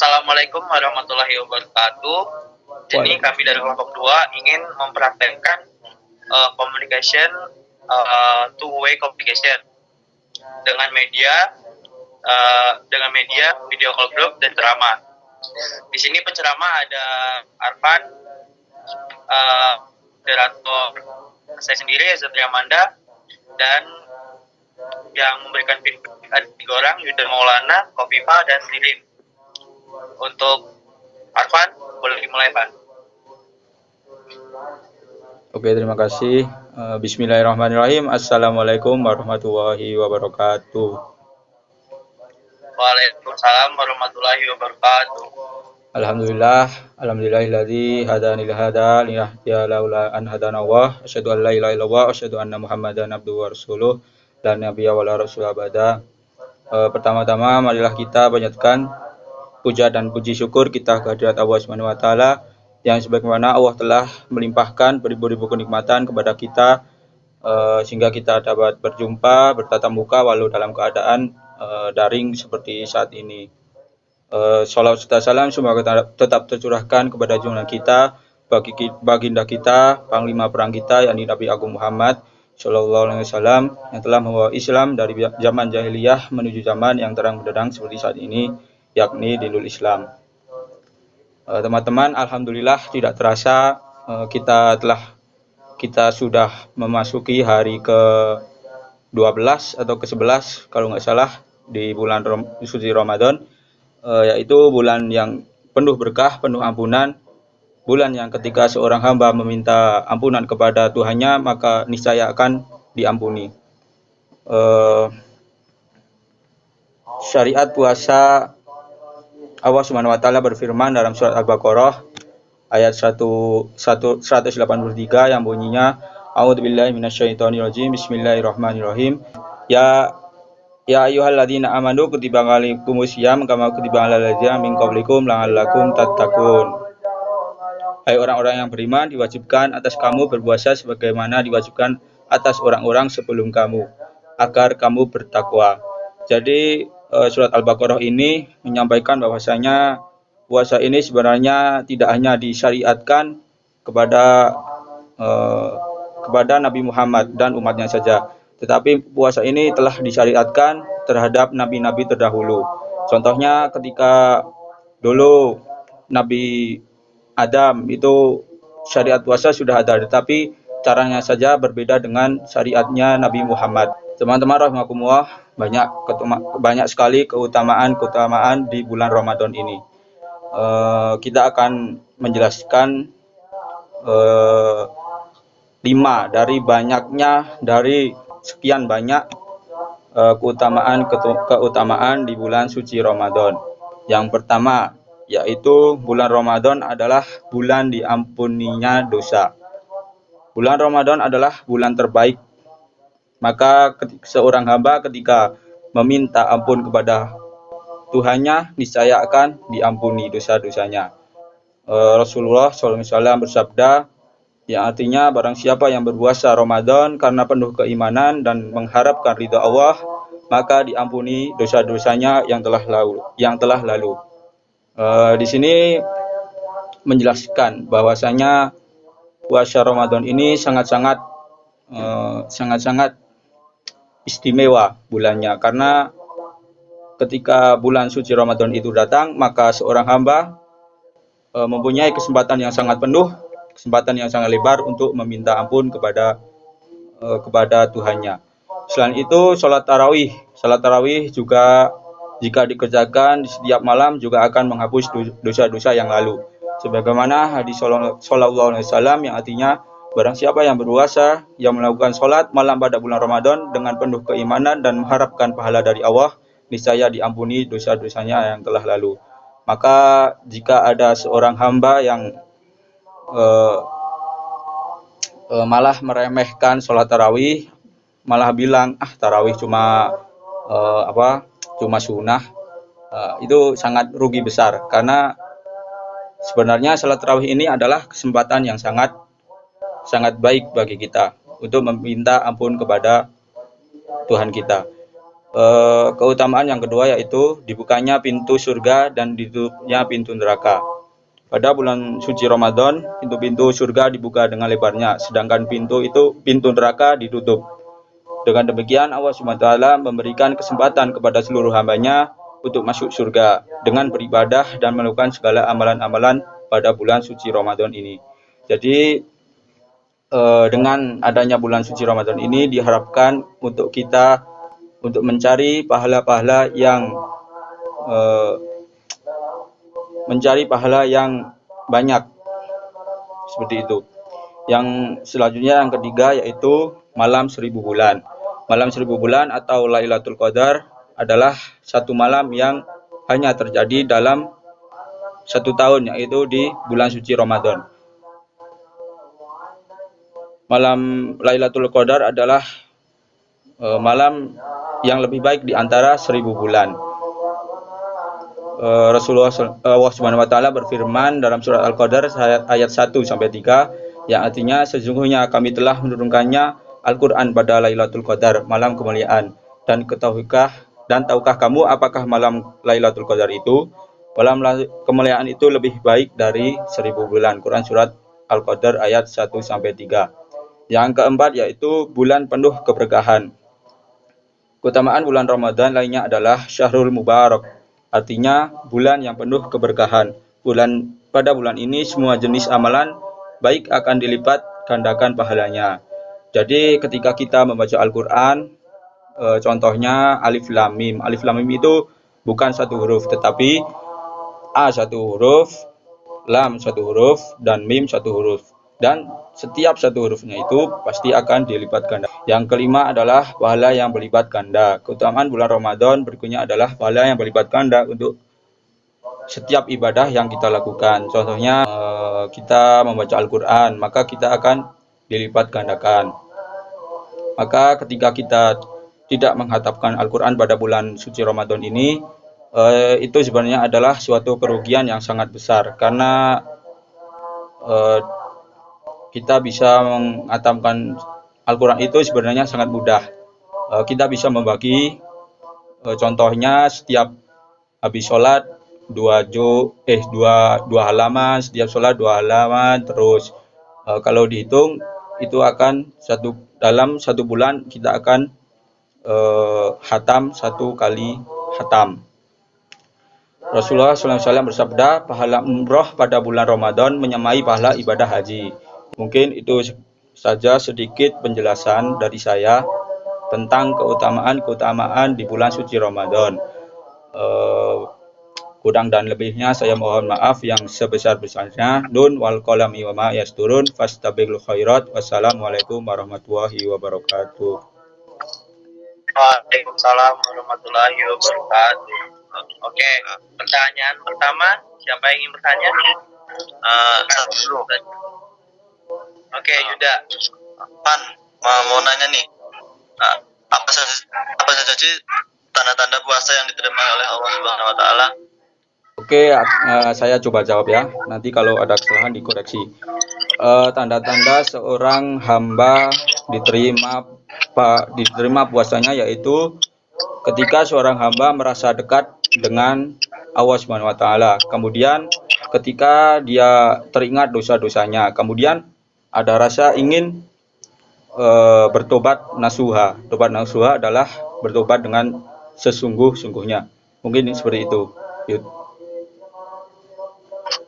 Assalamualaikum warahmatullahi wabarakatuh. Jadi kami dari kelompok 2 ingin mempraktekkan communication, two-way communication dengan media video call group dan ceramah. Di sini penceramah ada Arfan, moderator saya sendiri Zatria Manda, dan yang memberikan feedback ada 3 orang, Yuda Maulana, Kofifa, dan Lilin. Untuk Arfan, boleh dimulai, Pak. Oke, terima kasih. Bismillahirrahmanirrahim. Assalamualaikum warahmatullahi wabarakatuh. Waalaikumsalam warahmatullahi wabarakatuh. Alhamdulillahilladzi hadani li hada linahdiya laula an hadana Allah. Asyhadu an la ilaha illallah wa asyhadu anna Muhammadan abduhu wa rasuluh. La nabiyya wa la rasul abada. Pertama-tama marilah kita panjatkan puja dan puji syukur kita kehadirat Allah Subhanahu wa taala yang sebagaimana Allah telah melimpahkan beribu-ribu kenikmatan kepada kita sehingga kita dapat berjumpa bertatap muka walau dalam keadaan daring seperti saat ini. Shalawat serta salam semoga tetap tercurahkan kepada junjungan kita, baginda kita, panglima perang kita, yakni Nabi Agung Muhammad Sallallahu Alaihi Wasallam yang telah membawa Islam dari zaman jahiliyah menuju zaman yang terang benderang seperti saat ini, yakni dinul Islam. Teman-teman, alhamdulillah tidak terasa kita sudah memasuki hari ke-12 atau ke-11 kalau nggak salah di bulan suci Ramadan, yaitu bulan yang penuh berkah, penuh ampunan, bulan yang ketika seorang hamba meminta ampunan kepada Tuhannya maka niscaya akan diampuni. Syariat puasa, Allah Subhanahu wa taala berfirman dalam surat Al-Baqarah ayat 183 yang bunyinya A'udzubillahi minasyaitonirrajim. Bismillahirrahmanirrahim. Ya ayyuhalladzina amanu kutiba alaikumusiyam kama kutiba alal ladzina min qablikum la'allakum tattaqun. Hai orang-orang yang beriman, diwajibkan atas kamu berpuasa sebagaimana diwajibkan atas orang-orang sebelum kamu agar kamu bertakwa. Jadi surat Al-Baqarah ini menyampaikan bahwasanya puasa ini sebenarnya tidak hanya disyariatkan kepada Nabi Muhammad dan umatnya saja, tetapi puasa ini telah disyariatkan terhadap nabi-nabi terdahulu. Contohnya ketika dulu Nabi Adam itu syariat puasa sudah ada, tetapi caranya saja berbeda dengan syariatnya Nabi Muhammad. Teman-teman rahimakumullah, banyak sekali keutamaan di bulan Ramadan ini. Kita akan menjelaskan 5 dari sekian banyak keutamaan di bulan suci Ramadan. Yang pertama, yaitu bulan Ramadan adalah bulan diampuninya dosa. Bulan Ramadan adalah bulan terbaik. Maka seorang hamba ketika meminta ampun kepada Tuhannya, niscaya akan diampuni dosa-dosanya. Rasulullah SAW bersabda, yang artinya barang siapa yang berpuasa Ramadan karena penuh keimanan dan mengharapkan ridha Allah, maka diampuni dosa-dosanya yang telah lalu. Di sini menjelaskan bahwasanya puasa Ramadan ini sangat-sangat istimewa bulannya, karena ketika bulan suci Ramadan itu datang maka seorang hamba mempunyai kesempatan yang sangat penuh, kesempatan yang sangat lebar untuk meminta ampun kepada Tuhannya. Selain itu salat tarawih juga jika dikerjakan di setiap malam juga akan menghapus dosa-dosa yang lalu. Sebagaimana hadis Sallallahu Alaihi Wasallam yang artinya barang siapa yang berpuasa yang melakukan sholat malam pada bulan Ramadan dengan penuh keimanan dan mengharapkan pahala dari Allah, niscaya diampuni dosa-dosanya yang telah lalu. Maka jika ada seorang hamba yang malah meremehkan sholat tarawih, malah bilang tarawih cuma sunnah, itu sangat rugi besar, karena sebenarnya sholat tarawih ini adalah kesempatan yang sangat baik bagi kita untuk meminta ampun kepada Tuhan kita. Keutamaan yang kedua yaitu dibukanya pintu surga dan ditutupnya pintu neraka. Pada bulan suci Ramadan, pintu-pintu surga dibuka dengan lebarnya, sedangkan pintu neraka ditutup. Dengan demikian Allah SWT memberikan kesempatan kepada seluruh hambanya untuk masuk surga dengan beribadah dan melakukan segala amalan-amalan pada bulan suci Ramadan ini. Jadi dengan adanya bulan suci Ramadan ini diharapkan untuk kita untuk mencari pahala-pahala yang banyak, seperti itu. Yang selanjutnya yang ketiga yaitu malam 1000 bulan. Malam 1000 bulan atau Lailatul Qadar adalah satu malam yang hanya terjadi dalam satu tahun, yaitu di bulan suci Ramadan. Malam Lailatul Qadar adalah malam yang lebih baik di antara 1000 bulan. Rasulullah SWT berfirman dalam surat Al-Qadar ayat 1-3 yang artinya sesungguhnya kami telah menurunkannya Al-Quran pada Lailatul Qadar, malam kemuliaan. Dan tahukah kamu apakah malam Lailatul Qadar itu? Malam kemuliaan itu lebih baik dari 1000 bulan. Quran surat Al-Qadar ayat 1-3. Yang keempat yaitu bulan penuh keberkahan. Keutamaan bulan Ramadan lainnya adalah Syahrul Mubarak, artinya bulan yang penuh keberkahan. Pada bulan ini semua jenis amalan baik akan dilipat gandakan pahalanya. Jadi ketika kita membaca Al-Quran, contohnya Alif Lam Mim. Alif Lam Mim itu bukan satu huruf, tetapi A satu huruf, Lam satu huruf, dan Mim satu huruf. Dan setiap satu hurufnya itu pasti akan dilipat ganda. Yang kelima adalah pahala yang berlipat ganda. Keutamaan bulan Ramadan berikutnya adalah pahala yang berlipat ganda untuk setiap ibadah yang kita lakukan. Contohnya kita membaca Al-Quran, maka kita akan dilipat gandakan. Maka ketika kita tidak menghatapkan Al-Quran pada bulan suci Ramadan ini, itu sebenarnya adalah suatu kerugian yang sangat besar, karena kita bisa menghatamkan Al-Quran itu sebenarnya sangat mudah. Kita bisa membagi, contohnya setiap habis sholat dua halaman, setiap sholat 2 halaman, terus kalau dihitung itu akan dalam satu bulan kita akan hatam 1 kali hatam. Rasulullah SAW bersabda, pahala umroh pada bulan Ramadan menyamai pahala ibadah haji. Mungkin itu saja sedikit penjelasan dari saya tentang keutamaan di bulan suci Ramadan. Kurang dan lebihnya saya mohon maaf yang sebesar-besarnya. Nun wal qalami wa ma yasturun fastabiqul khairat. Wassalamualaikum warahmatullahi wabarakatuh. Waalaikumsalam warahmatullahi wabarakatuh. Oke, pertanyaan pertama, siapa yang ingin bertanya? Oke, Yuda. Pan, mau nanya nih, apa saja sih tanda-tanda puasa yang diterima oleh Allah Subhanahu Wa Taala? Oke, saya coba jawab ya. Nanti kalau ada kesalahan dikoreksi. Tanda-tanda seorang hamba diterima puasanya yaitu ketika seorang hamba merasa dekat dengan Allah Subhanahu Wa Taala. Kemudian ketika dia teringat dosa-dosanya, kemudian ada rasa ingin bertobat nasuha. Tobat nasuha adalah bertobat dengan sesungguh-sungguhnya. Mungkin seperti itu. Yud.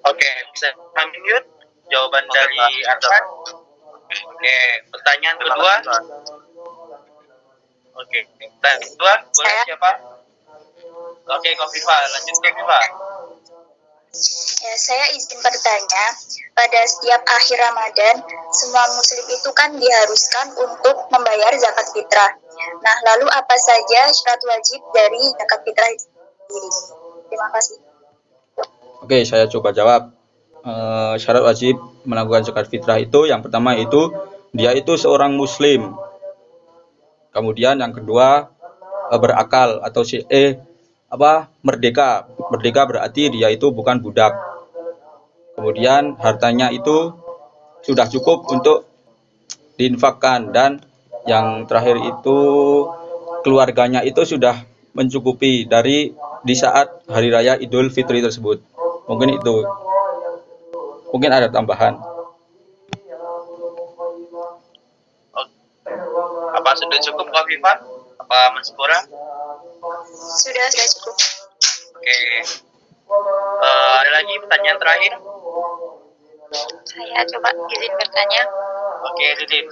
Oke, bisa amin Yud? Jawaban dari Arfan. Oke, pertanyaan kedua. Oke, pertanyaan kedua boleh siapa? Oke, Kofifa, lanjut Kofifa. Ya, saya izin bertanya, pada setiap akhir Ramadan, semua muslim itu kan diharuskan untuk membayar zakat fitrah. Nah, lalu apa saja syarat wajib dari zakat fitrah itu sendiri? Terima kasih. Oke, saya coba jawab. Syarat wajib melakukan zakat fitrah itu yang pertama itu dia itu seorang muslim. Kemudian yang kedua berakal atau merdeka. Merdeka berarti dia itu bukan budak. Kemudian hartanya itu sudah cukup untuk diinfakkan, dan yang terakhir itu keluarganya itu sudah mencukupi dari di saat hari raya Idul Fitri tersebut. Mungkin itu. Mungkin ada tambahan. Apa sudah cukup Kofifah? Apa masih kurang? Sudah cukup. Oke. Ada lagi pertanyaan terakhir? Saya coba izin bertanya. Oke, Didin.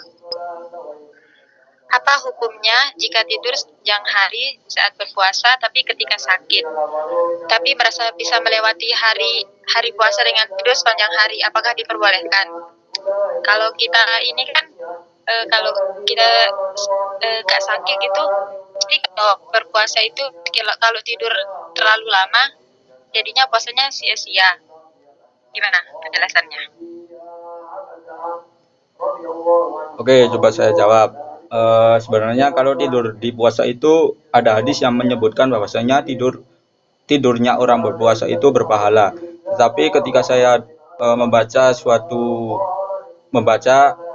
Apa hukumnya jika tidur siang hari saat berpuasa tapi ketika sakit, tapi merasa bisa melewati hari puasa dengan tidur sepanjang hari, apakah diperbolehkan? Kalau kita ini kan kalau kita gak sakit gitu, pasti kalau berpuasa itu kalau tidur terlalu lama jadinya puasanya sia-sia. Gimana penjelasannya? Oke, coba saya jawab. Sebenarnya kalau tidur di puasa itu ada hadis yang menyebutkan bahwasanya tidurnya orang berpuasa itu berpahala. Tetapi ketika saya membaca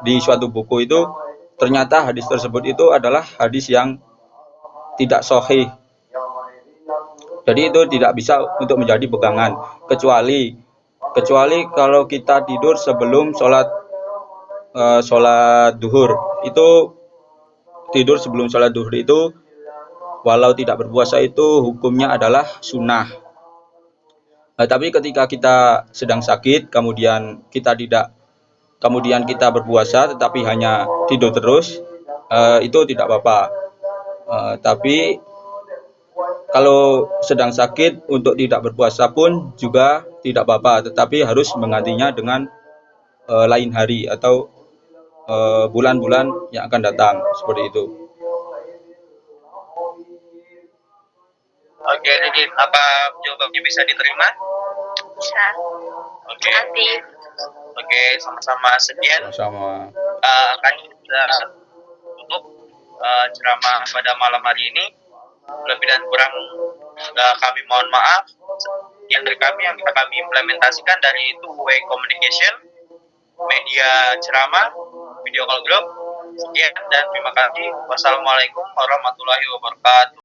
di suatu buku itu, ternyata hadis tersebut itu adalah hadis yang tidak sahih. Jadi itu tidak bisa untuk menjadi pegangan, kecuali kalau kita tidur sebelum sholat duhur. Itu tidur sebelum sholat duhur itu walau tidak berpuasa itu hukumnya adalah sunnah. Tapi ketika kita sedang sakit kemudian kita berpuasa tetapi hanya tidur terus, itu tidak apa-apa. Tapi kalau sedang sakit untuk tidak berpuasa pun juga tidak apa-apa, tetapi harus menggantinya dengan lain hari atau bulan-bulan yang akan datang, seperti itu. Oke, Didin, apa jawabannya bisa diterima? Bisa. Oke. Nanti. Oke, sama-sama sekian. Sama. Akan kita tutup ceramah pada malam hari ini. Lebih dan kurang kami mohon maaf. Yang dari kami yang bisa kami implementasikan dari two-way communication, media ceramah, video call group. Sekian dan terima kasih. Wassalamualaikum warahmatullahi wabarakatuh.